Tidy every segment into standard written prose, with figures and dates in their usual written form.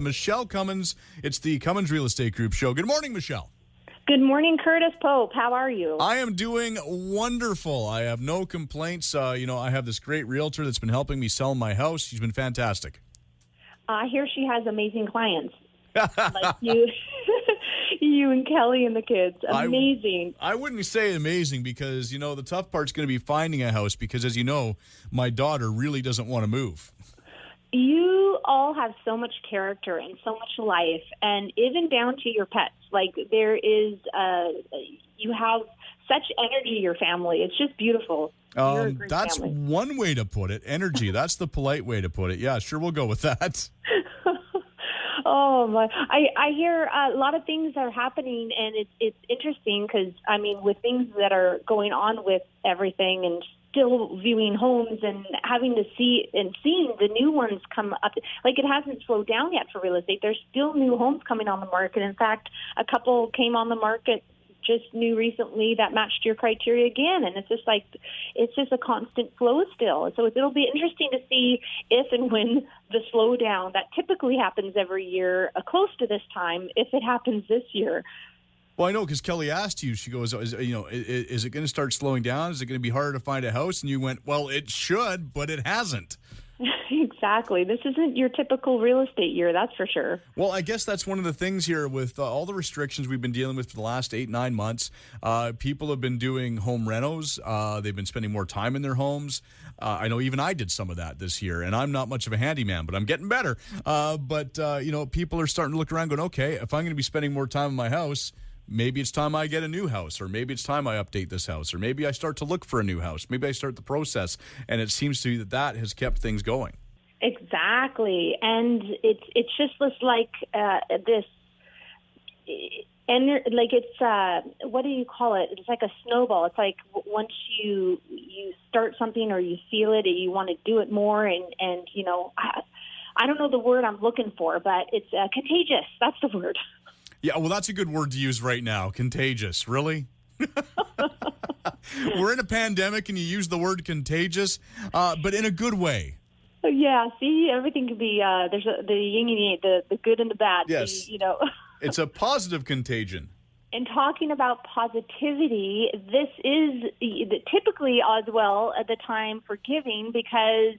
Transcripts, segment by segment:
Michele Cummins. It's the Cummins Real Estate Group show. Good morning, Michele. Good morning, Curtis Pope. How are you? I am doing wonderful. I have no complaints. I have this great realtor that's been helping me sell my house. She's been fantastic. I hear she has amazing clients. Like you. You and Kelly and the kids. Amazing. I wouldn't say amazing because, the tough part's going to be finding a house because, as you know, my daughter really doesn't want to move. You all have so much character and so much life, and even down to your pets. Like, there is, you have such energy, your family. It's just beautiful. You're a great that's family. One way to put it. Energy. That's the polite way to put it. Yeah, sure, we'll go with that. Oh my! I hear a lot of things are happening, and it's interesting because with things that are going on with everything, and still viewing homes and having to see and seeing the new ones come up. Like, it hasn't slowed down yet for real estate. There's still new homes coming on the market. In fact, a couple came on the market just new recently that matched your criteria again, and it's just a constant flow still. So it'll be interesting to see if and when the slowdown that typically happens every year close to this time, if it happens this year. Well, I know because Kelly asked you, she goes, is it going to start slowing down? Is it going to be harder to find a house? And you went, well, it should, but it hasn't. Exactly. This isn't your typical real estate year, that's for sure. Well, I guess that's one of the things here with all the restrictions we've been dealing with for the last 8-9 months. People have been doing home renos. They've been spending more time in their homes. I know even I did some of that this year, and I'm not much of a handyman, but I'm getting better. But people are starting to look around going, okay, if I'm going to be spending more time in my house, maybe it's time I get a new house, or maybe it's time I update this house, or maybe I start to look for a new house. Maybe I start the process, and it seems to be that has kept things going. Exactly, and it's just this, and like it's what do you call it? It's like a snowball. It's like once you start something or you feel it, you want to do it more, and I don't know the word I'm looking for, but it's contagious. That's the word. Yeah, well, that's a good word to use right now. Contagious, really? We're in a pandemic, and you use the word contagious, but in a good way. Yeah, see, everything can be, there's the yin and yang, the good and the bad. Yes. It's a positive contagion. And talking about positivity, this is typically as well at the time for giving because,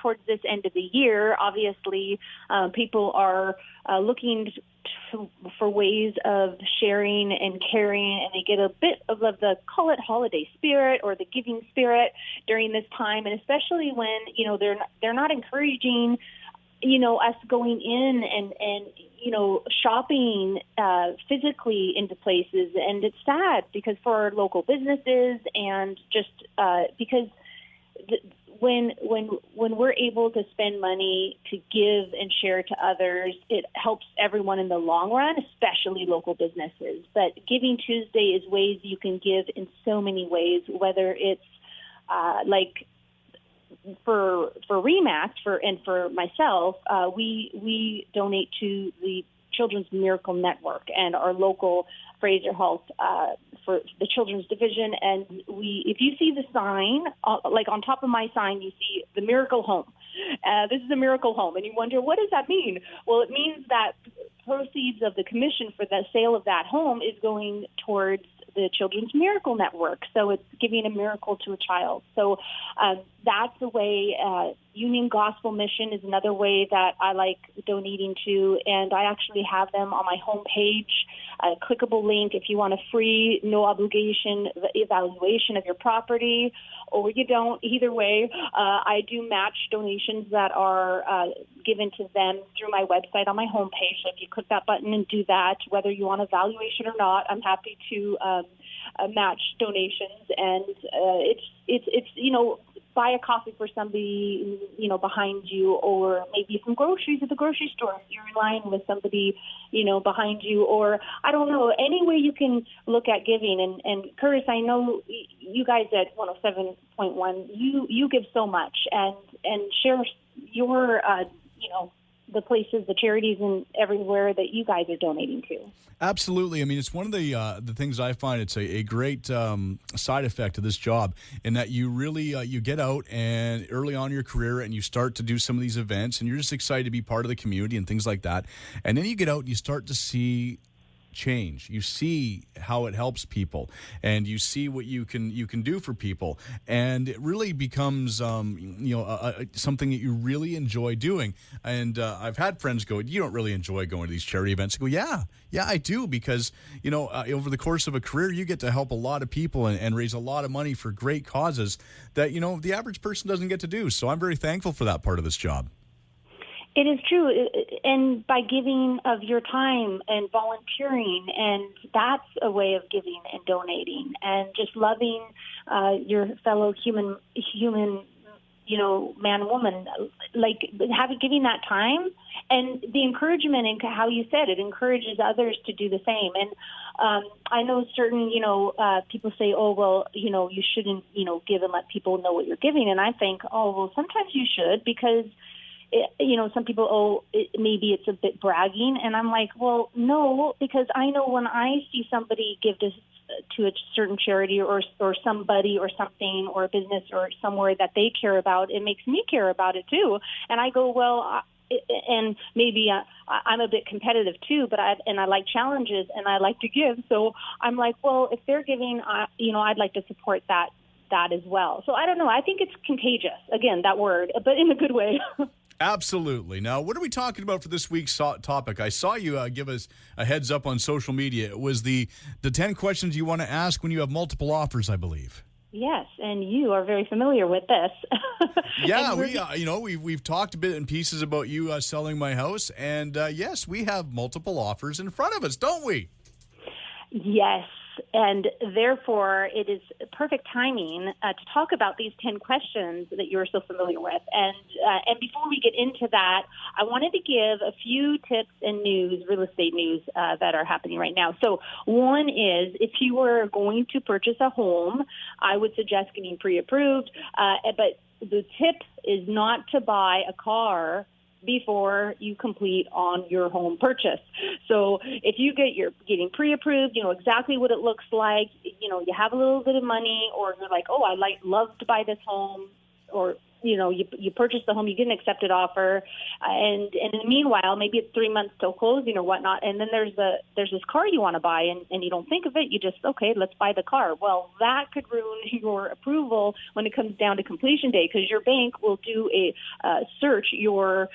towards this end of the year, obviously people are looking for ways of sharing and caring, and they get a bit of the, call it holiday spirit or the giving spirit during this time, and especially when, they're not encouraging, us going in and shopping physicly into places. And it's sad because for our local businesses and just because when we're able to spend money to give and share to others, it helps everyone in the long run, especially local businesses. But Giving Tuesday is ways you can give in so many ways, whether it's for REMAX and for myself, we donate to the Children's Miracle Network and our local Fraser Health for the Children's Division. And if you see the sign, like on top of my sign, you see the Miracle Home. This is a miracle home. And you wonder, what does that mean? Well, it means that proceeds of the commission for the sale of that home is going towards the Children's Miracle Network. So it's giving a miracle to a child. So that's a way. Union Gospel Mission is another way that I like donating to, and I actually have them on my homepage, a clickable link if you want a free, no obligation evaluation of your property, or you don't. Either way, I do match donations that are given to them through my website on my homepage. So if you click that button and do that, whether you want a valuation or not, I'm happy to match donations. And it's buy a coffee for somebody, behind you, or maybe some groceries at the grocery store if you're in line with somebody, behind you, or I don't know, any way you can look at giving. And Curtis, I know you guys at 107.1, you give so much and share your, the places, the charities, and everywhere that you guys are donating to. Absolutely. I mean, it's one of the things I find it's a great side effect of this job in that you really you get out and early on in your career and you start to do some of these events and you're just excited to be part of the community and things like that. And then you get out and you start to see change. You see how it helps people, and you see what you can do for people, and it really becomes something that you really enjoy doing. And I've had friends go, "You don't really enjoy going to these charity events?" I go, "Yeah, I do, because over the course of a career, you get to help a lot of people and raise a lot of money for great causes that the average person doesn't get to do." So I'm very thankful for that part of this job. It is true, and by giving of your time and volunteering, and that's a way of giving and donating, and just loving your fellow human, man, woman, like giving that time, and the encouragement, and how you said it encourages others to do the same. And I know certain, people say, "Oh, well, you shouldn't, give and let people know what you're giving," and I think, "Oh, well, sometimes you should, because." Some people, maybe it's a bit bragging. And I'm like, well, no, because I know when I see somebody give to a certain charity or somebody or something or a business or somewhere that they care about, it makes me care about it too. And I go, well, and maybe I'm a bit competitive too, but I like challenges and I like to give. So I'm like, well, if they're giving, I'd like to support that as well. So I don't know. I think it's contagious. Again, that word, but in a good way. Absolutely. Now, what are we talking about for this week's topic? I saw you give us a heads up on social media. It was the 10 questions you want to ask when you have multiple offers, I believe. Yes, and you are very familiar with this. Yeah, we've talked a bit in pieces about you selling my house, and yes, we have multiple offers in front of us, don't we? Yes. And therefore, it is perfect timing to talk about these 10 questions that you're so familiar with. And before we get into that, I wanted to give a few tips and real estate news that are happening right now. So one is, if you were going to purchase a home, I would suggest getting pre-approved. But the tip is not to buy a car before you complete on your home purchase. So if you're getting pre-approved, you know exactly what it looks like, you have a little bit of money, or you're like, oh, love to buy this home, or you purchase the home, you get an accepted offer, and in the meanwhile, maybe it's 3 months till closing or whatnot, and then there's this car you want to buy, and you don't think of it, you just, okay, let's buy the car. Well, that could ruin your approval when it comes down to completion day, because your bank will do a search your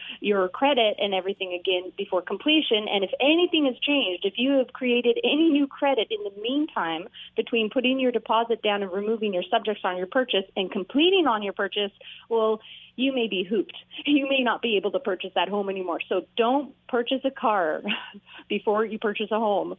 credit and everything again before completion, and if anything has changed, if you have created any new credit in the meantime between putting your deposit down and removing your subjects on your purchase and completing on your purchase, well, you may be hooped. You may not be able to purchase that home anymore. So don't purchase a car before you purchase a home.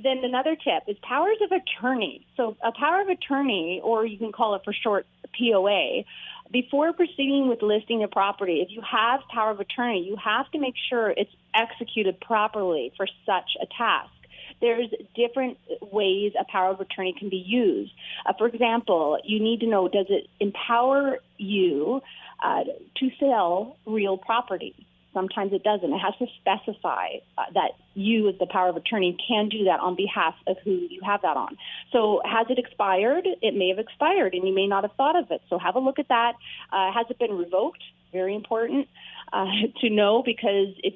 Then another tip is powers of attorney. So a power of attorney, or you can call it for short POA, before proceeding with listing a property, if you have power of attorney, you have to make sure it's executed properly for such a task. There's different ways a power of attorney can be used. For example, you need to know, does it empower you to sell real property? Sometimes it doesn't. It has to specify that you, as the power of attorney, can do that on behalf of who you have that on. So has it expired? It may have expired, and you may not have thought of it. So have a look at that. Has it been revoked? Very important to know, because if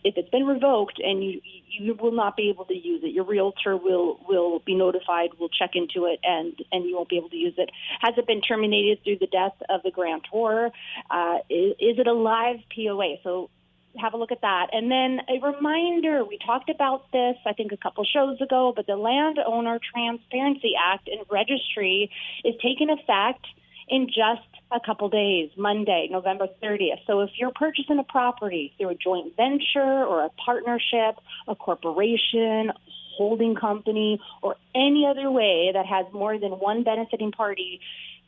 it's been revoked and you will not be able to use it, your realtor will be notified, will check into it, and you won't be able to use it. Has it been terminated through the death of the grantor? Is it a live POA? So have a look at that. And then a reminder, we talked about this, I think, a couple shows ago, but the Landowner Transparency Act and Registry is taking effect in just a couple days, Monday, November 30th. So if you're purchasing a property through a joint venture or a partnership, a corporation, holding company, or any other way that has more than one benefiting party,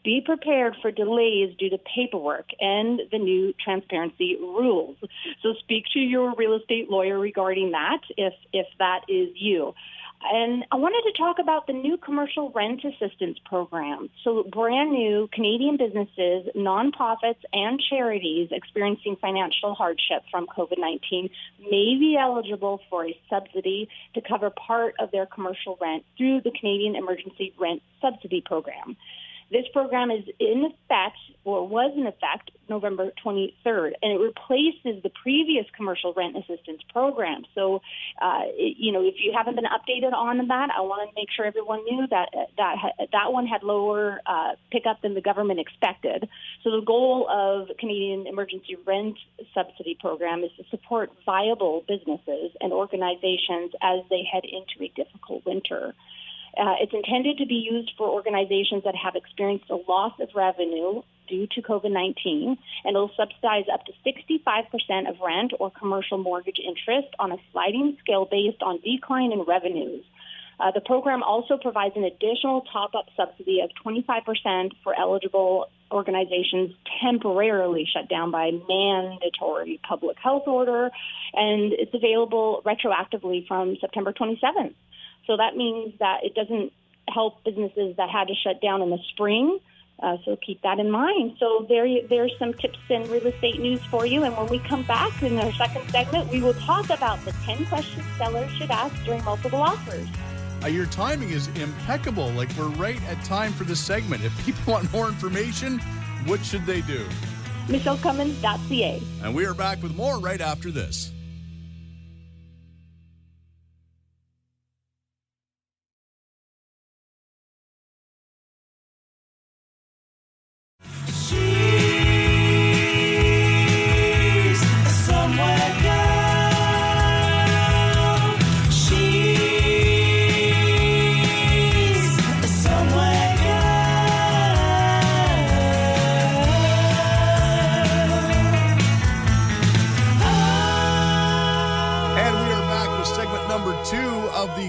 be prepared for delays due to paperwork and the new transparency rules. So speak to your real estate lawyer regarding that if that is you. And I wanted to talk about the new commercial rent assistance program. So brand new Canadian businesses, nonprofits, and charities experiencing financial hardship from COVID-19 may be eligible for a subsidy to cover part of their commercial rent through the Canadian Emergency Rent Subsidy Program. This program is in effect, or was in effect, November 23rd, and it replaces the previous commercial rent assistance program. So, if you haven't been updated on that, I want to make sure everyone knew that one had lower pickup than the government expected. So the goal of Canadian Emergency Rent Subsidy Program is to support viable businesses and organizations as they head into a difficult winter. It's intended to be used for organizations that have experienced a loss of revenue due to COVID-19, and it'll subsidize up to 65% of rent or commercial mortgage interest on a sliding scale based on decline in revenues. The program also provides an additional top-up subsidy of 25% for eligible organizations temporarily shut down by mandatory public health order, and it's available retroactively from September 27th. So that means that it doesn't help businesses that had to shut down in the spring. So keep that in mind. So there's some tips and real estate news for you. And when we come back in our second segment, we will talk about the 10 questions sellers should ask during multiple offers. Your timing is impeccable. Like, we're right at time for this segment. If people want more information, what should they do? MichelleCummins.ca. And we are back with more right after this.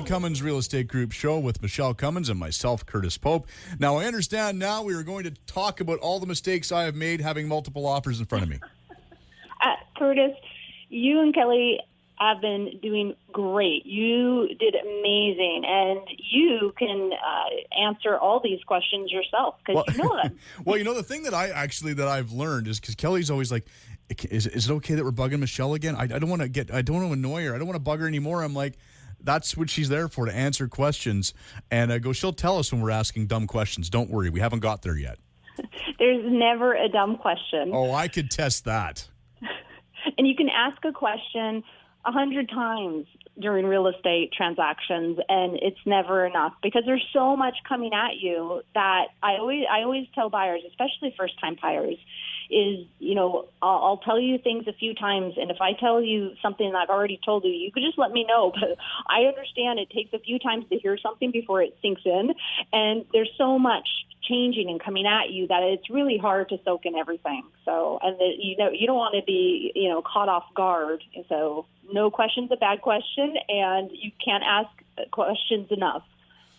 Cummins Real Estate Group show with Michele Cummins and myself, Curtis Pope. Now, I understand now we are going to talk about all the mistakes I have made having multiple offers in front of me. Curtis, you and Kelly have been doing great. You did amazing, and you can answer all these questions yourself because you know them. Well, the thing that I've learned is because Kelly's always like, is it okay that we're bugging Michele again? I don't want to annoy her. I don't want to bug her anymore. I'm like, that's what she's there for, to answer questions. And she'll tell us when we're asking dumb questions. Don't worry, we haven't got there yet. There's never a dumb question. Oh, I could test that. And you can ask a question 100 times during real estate transactions, and it's never enough because there's so much coming at you that I always tell buyers, especially first-time buyers, is, I'll tell you things a few times, and if I tell you something that I've already told you, you could just let me know. But I understand it takes a few times to hear something before it sinks in, and there's so much changing and coming at you that it's really hard to soak in everything. So, and you don't want to be, caught off guard. So no question's a bad question, and you can't ask questions enough.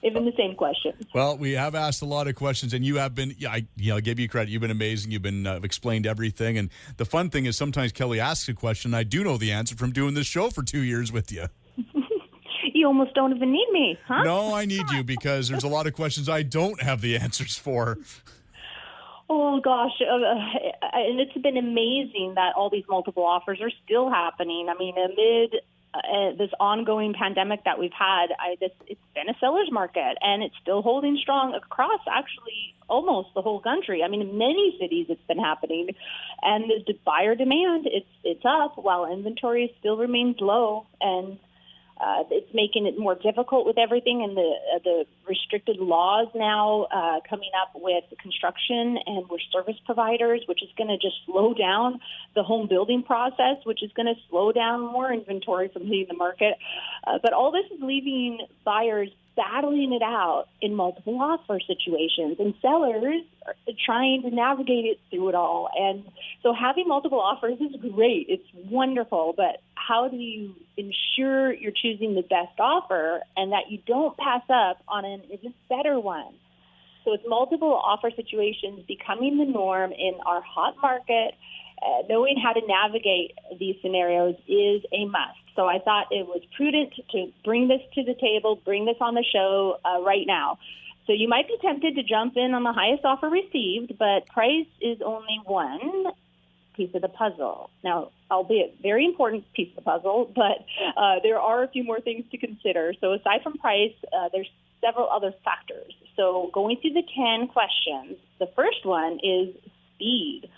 Even the same questions. Well, we have asked a lot of questions, and you have been, I give you credit. You've been amazing. You've been explained everything. And the fun thing is sometimes Kelly asks a question. I do know the answer from doing this show for 2 years with you. You almost don't even need me, huh? No, I need you because there's a lot of questions I don't have the answers for. Oh, gosh. And it's been amazing that all these multiple offers are still happening. I mean, amid this ongoing pandemic that we've had, it's been a seller's market, and it's still holding strong across actually almost the whole country. I mean, in many cities it's been happening, and the buyer demand, it's up while inventory still remains low, and it's making it more difficult with everything, and the restricted laws now coming up with construction and with service providers, which is going to just slow down the home building process, which is going to slow down more inventory from hitting the market. But all this is leaving buyers battling it out in multiple offer situations, and sellers are trying to navigate it through it all. And so having multiple offers is great. It's wonderful, but how do you ensure you're choosing the best offer and that you don't pass up on an even better one? So it's multiple offer situations becoming the norm in our hot market, knowing how to navigate these scenarios is a must. So I thought it was prudent to bring this to the table, bring this on the show right now. So you might be tempted to jump in on the highest offer received, but price is only one piece of the puzzle. Now, albeit very important piece of the puzzle, but there are a few more things to consider. So aside from price, there's several other factors. So going through the 10 questions, the first one is speed.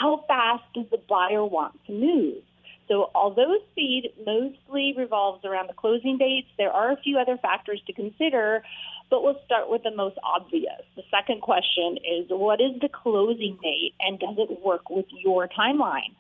How fast does the buyer want to move? So although speed mostly revolves around the closing dates, there are a few other factors to consider, but we'll start with the most obvious. The second question is, what is the closing date, and does it work with your timeline?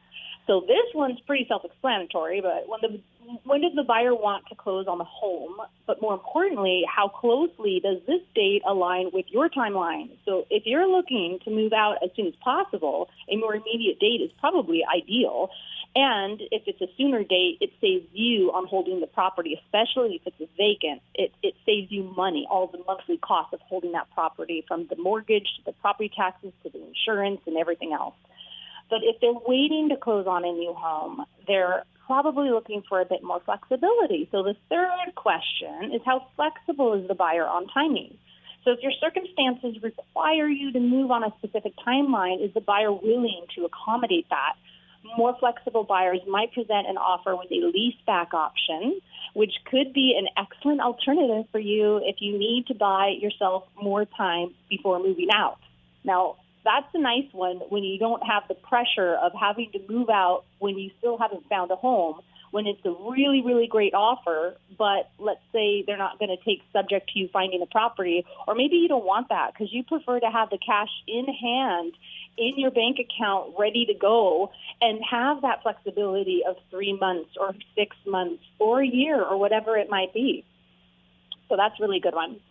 So this one's pretty self-explanatory, but when does the buyer want to close on the home? But more importantly, how closely does this date align with your timeline? So if you're looking to move out as soon as possible, a more immediate date is probably ideal. And if it's a sooner date, it saves you on holding the property, especially if it's vacant. It saves you money, all the monthly costs of holding that property, from the mortgage to the property taxes to the insurance and everything else. But if they're waiting to close on a new home, they're probably looking for a bit more flexibility. So the third question is, how flexible is the buyer on timing? So if your circumstances require you to move on a specific timeline, is the buyer willing to accommodate that? More flexible buyers might present an offer with a leaseback option, which could be an excellent alternative for you if you need to buy yourself more time before moving out. Now, that's a nice one when you don't have the pressure of having to move out when you still haven't found a home, when it's a really, really great offer, but let's say they're not going to take subject to you finding a property, or maybe you don't want that because you prefer to have the cash in hand in your bank account ready to go and have that flexibility of 3 months or 6 months or a year or whatever it might be. So that's a really good one.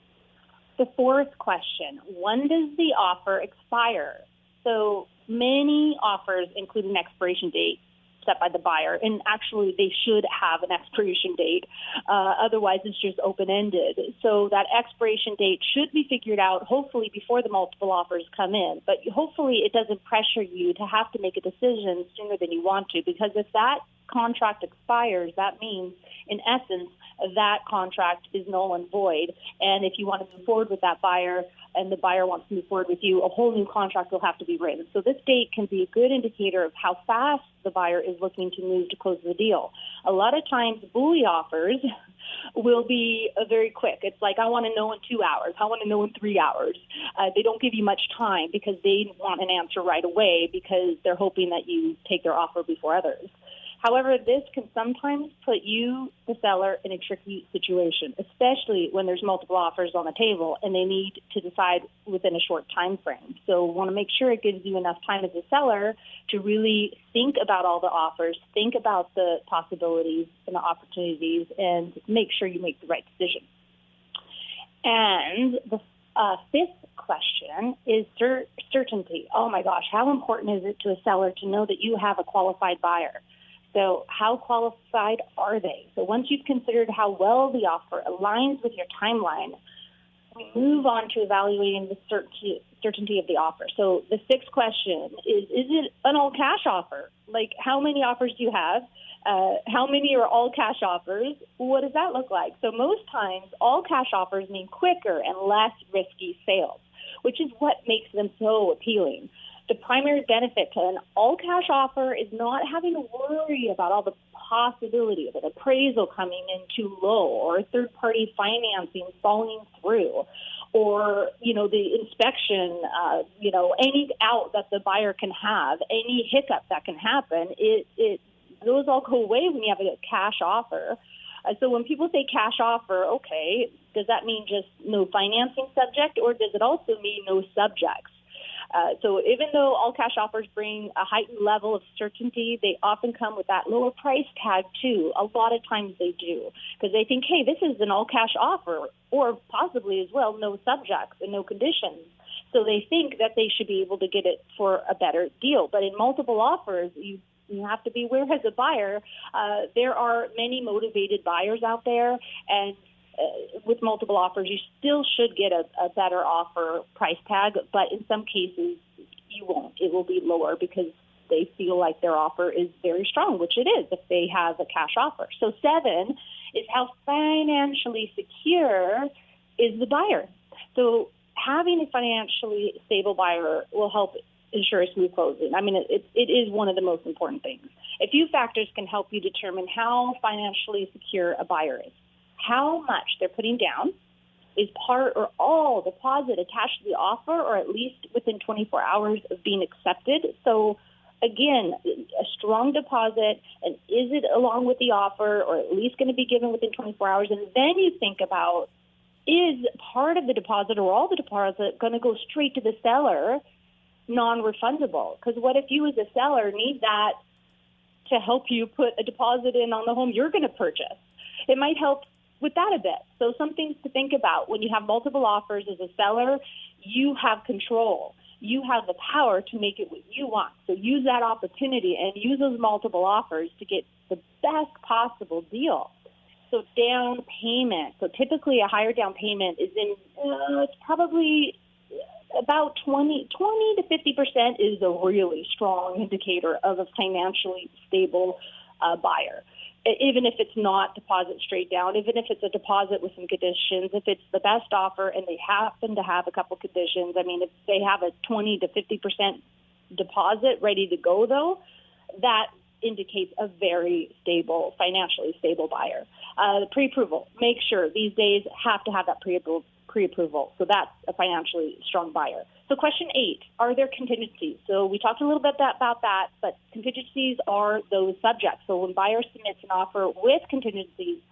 The fourth question, when does the offer expire? So many offers include an expiration date set by the buyer, and actually they should have an expiration date. Otherwise, it's just open-ended. So that expiration date should be figured out, hopefully, before the multiple offers come in. But hopefully it doesn't pressure you to have to make a decision sooner than you want to, because if that contract expires, that means, in essence, that contract is null and void. And if you want to move forward with that buyer and the buyer wants to move forward with you, a whole new contract will have to be written. So this date can be a good indicator of how fast the buyer is looking to move to close the deal. A lot of times, bully offers will be very quick. It's like, I want to know in 2 hours. I want to know in 3 hours. They don't give you much time because they want an answer right away because they're hoping that you take their offer before others. However, this can sometimes put you, the seller, in a tricky situation, especially when there's multiple offers on the table and they need to decide within a short time frame. So want to make sure it gives you enough time as a seller to really think about all the offers, think about the possibilities and the opportunities, and make sure you make the right decision. And the fifth question is certainty. Oh my gosh, how important is it to a seller to know that you have a qualified buyer? So how qualified are they? So once you've considered how well the offer aligns with your timeline, we move on to evaluating the certainty of the offer. So the sixth question is it an all-cash offer? Like, how many offers do you have? How many are all-cash offers? What does that look like? So most times, all-cash offers mean quicker and less risky sales, which is what makes them so appealing. The primary benefit to an all-cash offer is not having to worry about all the possibility of an appraisal coming in too low, or third-party financing falling through, or, the inspection, any out that the buyer can have, any hiccup that can happen. Those all go away when you have a cash offer. So when people say cash offer, okay, does that mean just no financing subject, or does it also mean no subjects? So even though all cash offers bring a heightened level of certainty, they often come with that lower price tag too. A lot of times they do, because they think, hey, this is an all cash offer, or possibly as well no subjects and no conditions. So they think that they should be able to get it for a better deal. But in multiple offers, you have to be aware as a buyer, there are many motivated buyers out there, and with multiple offers, you still should get a better offer price tag, but in some cases, you won't. It will be lower because they feel like their offer is very strong, which it is if they have a cash offer. So 7 is how financially secure is the buyer. So having a financially stable buyer will help ensure a smooth closing. I mean, it is one of the most important things. A few factors can help you determine how financially secure a buyer is. How much they're putting down, is part or all deposit attached to the offer, or at least within 24 hours of being accepted. So again, a strong deposit, and is it along with the offer, or at least going to be given within 24 hours? And then you think about, is part of the deposit or all the deposit going to go straight to the seller, non-refundable? Because what if you as a seller need that to help you put a deposit in on the home you're going to purchase? It might help with that a bit. So some things to think about. When you have multiple offers as a seller, you have control. You have the power to make it what you want. So use that opportunity and use those multiple offers to get the best possible deal. So down payment. So typically a higher down payment is it's probably about 20 to 50% is a really strong indicator of a financially stable buyer. Even if it's not deposit straight down, even if it's a deposit with some conditions, if it's the best offer and they happen to have a couple conditions, I mean, if they have a 20 to 50% deposit ready to go, though, that indicates a very stable, financially stable buyer. Pre-approval. Make sure these days have to have that pre-approval. So that's a financially strong buyer. So question 8, are there contingencies? So we talked a little bit about that, but contingencies are those subjects. So when buyer submits an offer with contingencies,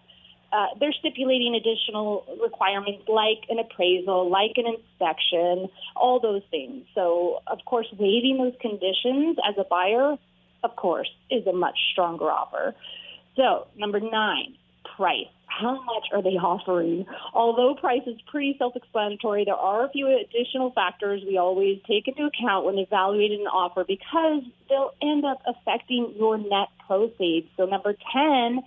they're stipulating additional requirements like an appraisal, like an inspection, all those things. So, of course, waiving those conditions as a buyer, of course, is a much stronger offer. So, number 9, price. How much are they offering? Although price is pretty self-explanatory, there are a few additional factors we always take into account when evaluating an offer because they'll end up affecting your net proceeds. So number 10,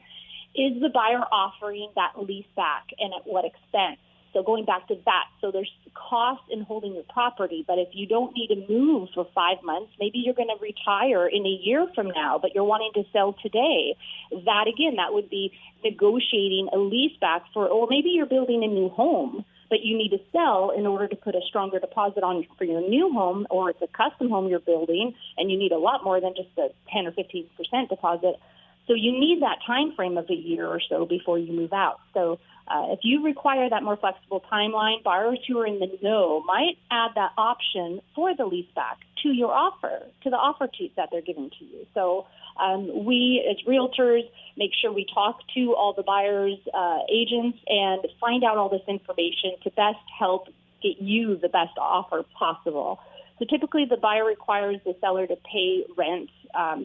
is the buyer offering that lease back, and at what extent? So going back to that, so there's cost in holding your property, but if you don't need to move for 5 months, maybe you're going to retire in a year from now, but you're wanting to sell today. That, again, that would be negotiating a lease back for, or maybe you're building a new home, but you need to sell in order to put a stronger deposit on for your new home, or it's a custom home you're building, and you need a lot more than just a 10 or 15% deposit. So you need that time frame of a year or so before you move out. So if you require that more flexible timeline, buyers who are in the know might add that option for the leaseback to your offer, to the offer sheet that they're giving to you. So we, as realtors, make sure we talk to all the buyers' agents and find out all this information to best help get you the best offer possible. So typically the buyer requires the seller to pay rent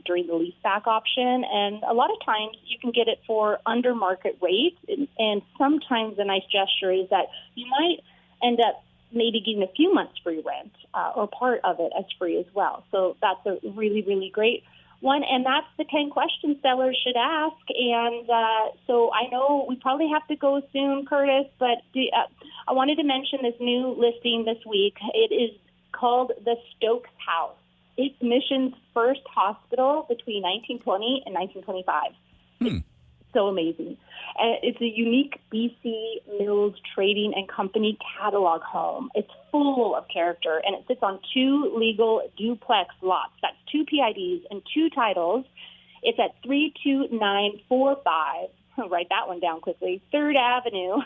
during the leaseback option, and a lot of times you can get it for under market rate, and sometimes a nice gesture is that you might end up maybe getting a few months free rent or part of it as free as well. So that's a really, really great one, and that's the 10 questions sellers should ask. And so I know we probably have to go soon, Curtis, but I wanted to mention this new listing this week. It is called the Stokes House. It's Mission's first hospital between 1920 and 1925. It's so amazing. It's a unique BC Mills Trading and Company catalog home. It's full of character, and it sits on 2 legal duplex lots. That's 2 PIDs and 2 titles. It's at 32945. Write that one down quickly. 3rd Avenue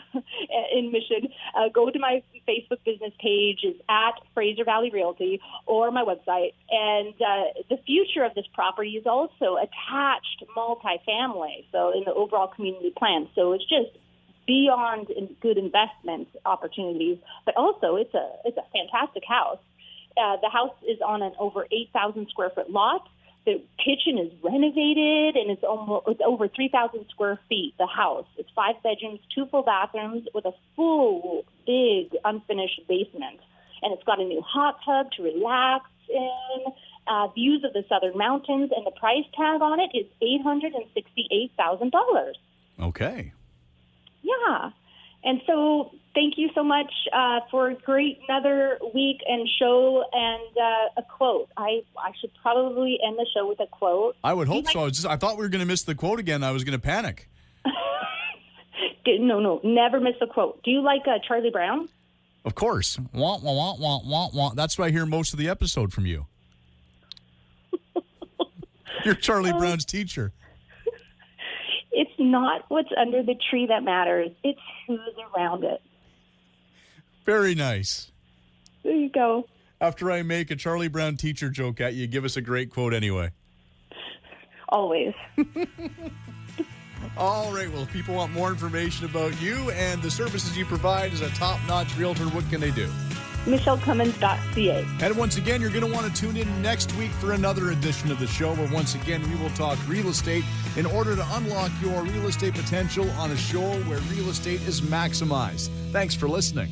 in Mission. Go to my Facebook business page, is at Fraser Valley Realty, or my website. And the future of this property is also attached multifamily, so in the overall community plan. So it's just beyond good investment opportunities, but also it's a fantastic house. The house is on an over 8,000 square foot lot. The kitchen is renovated, and it's over 3,000 square feet, the house. It's 5 bedrooms, 2 full bathrooms with a full, big, unfinished basement. And it's got a new hot tub to relax in, views of the Southern Mountains, and the price tag on it is $868,000. Okay. Yeah. And so Thank you so much for a great another week and show and a quote. I should probably end the show with a quote. I would hope so. I thought we were going to miss the quote again. I was going to panic. No, never miss a quote. Do you like Charlie Brown? Of course. Wah, wah, wah, wah, wah, wah. That's what I hear most of the episode from you. You're Charlie Brown's teacher. It's not what's under the tree that matters. It's who's around it. Very nice. There you go. After I make a Charlie Brown teacher joke at you, give us a great quote anyway. Always. All right. Well, if people want more information about you and the services you provide as a top-notch realtor, what can they do? MichelleCummins.ca. And once again, you're going to want to tune in next week for another edition of the show where once again we will talk real estate in order to unlock your real estate potential on a show where real estate is maximized. Thanks for listening.